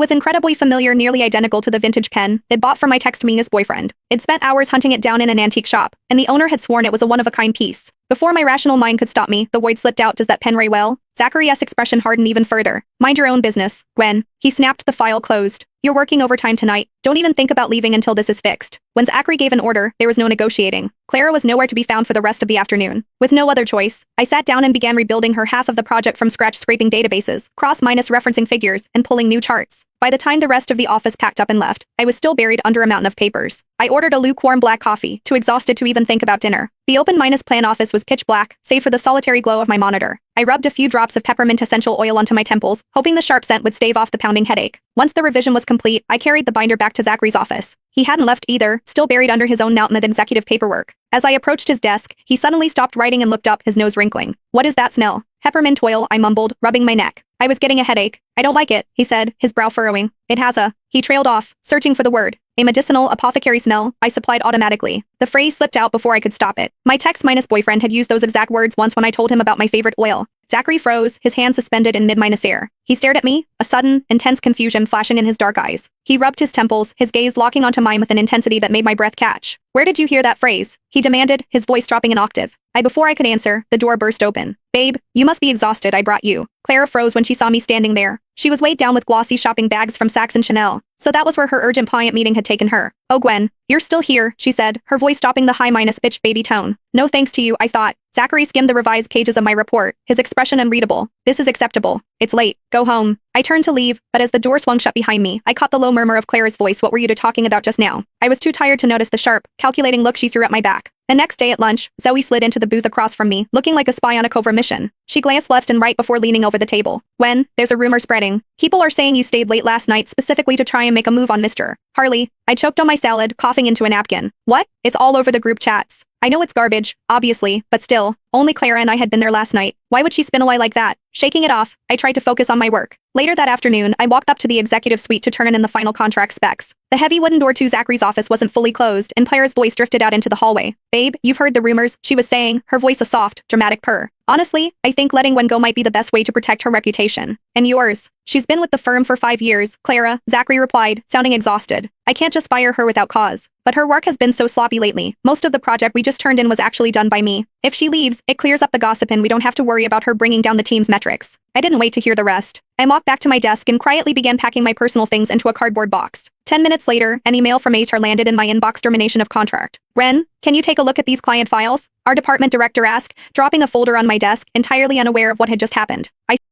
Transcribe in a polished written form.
was incredibly familiar, nearly identical to the vintage pen it bought from my text-meaningless boyfriend. It spent hours hunting it down in an antique shop, and the owner had sworn it was a one-of-a-kind piece. Before my rational mind could stop me, the word slipped out. Does that pen write well? Zachary's expression hardened even further. Mind your own business, Gwen. He snapped, the file closed. You're working overtime tonight. Don't even think about leaving until this is fixed. When Zachary gave an order, there was no negotiating. Clara was nowhere to be found for the rest of the afternoon. With no other choice, I sat down and began rebuilding her half of the project from scratch, scraping databases, cross-minus referencing figures, and pulling new charts. By the time the rest of the office packed up and left, I was still buried under a mountain of papers. I ordered a lukewarm black coffee, too exhausted to even think about dinner. The open-minus-plan office was pitch black, save for the solitary glow of my monitor. I rubbed a few drops of peppermint essential oil onto my temples, hoping the sharp scent would stave off the pounding headache. Once the revision was complete, I carried the binder back to Zachary's office. He hadn't left either, still buried under his own mountain of executive paperwork. As I approached his desk, he suddenly stopped writing and looked up, his nose wrinkling. What is that smell? Peppermint oil, I mumbled, rubbing my neck. I was getting a headache. I don't like it, he said, his brow furrowing. It has a... He trailed off, searching for the word. A medicinal apothecary smell, I supplied automatically. The phrase slipped out before I could stop it. My text-boyfriend had used those exact words once when I told him about my favorite oil. Zachary froze, his hand suspended in mid-air. He stared at me, a sudden, intense confusion flashing in his dark eyes. He rubbed his temples, his gaze locking onto mine with an intensity that made my breath catch. Where did you hear that phrase? He demanded, his voice dropping an octave. Before I could answer, the door burst open. Babe, you must be exhausted, I brought you. Clara froze when she saw me standing there. She was weighed down with glossy shopping bags from Saks and Chanel. So that was where her urgent client meeting had taken her. Oh Gwen, you're still here, she said, her voice stopping the high-bitch baby tone. No thanks to you, I thought. Zachary skimmed the revised pages of my report, his expression unreadable. This is acceptable. It's late. Go home. I turned to leave, but as the door swung shut behind me, I caught the low murmur of Clara's voice. What were you two talking about just now? I was too tired to notice the sharp, calculating look she threw at my back. The next day at lunch, Zoe slid into the booth across from me, looking like a spy on a covert mission. She glanced left and right before leaning over the table. Gwen, there's a rumor spreading. People are saying you stayed late last night specifically to try and make a move on Mr. Harley. I choked on my salad, coughing into a napkin. What? It's all over the group chats. I know it's garbage, obviously, but still, only Clara and I had been there last night. Why would she spin a lie like that? Shaking it off, I tried to focus on my work. Later that afternoon, I walked up to the executive suite to turn in the final contract specs. The heavy wooden door to Zachary's office wasn't fully closed, and Clara's voice drifted out into the hallway. Babe, you've heard the rumors, she was saying, her voice a soft, dramatic purr. Honestly, I think letting Gwen go might be the best way to protect her reputation. And yours. She's been with the firm for 5 years, Clara, Zachary replied, sounding exhausted. I can't just fire her without cause. But her work has been so sloppy lately. Most of the project we just turned in was actually done by me. If she leaves, it clears up the gossip and we don't have to worry about her bringing down the team's metrics. I didn't wait to hear the rest. I walked back to my desk and quietly began packing my personal things into a cardboard box. 10 minutes later, an email from HR landed in my inbox. Termination of contract. Ren, can you take a look at these client files? Our department director asked, dropping a folder on my desk, entirely unaware of what had just happened. I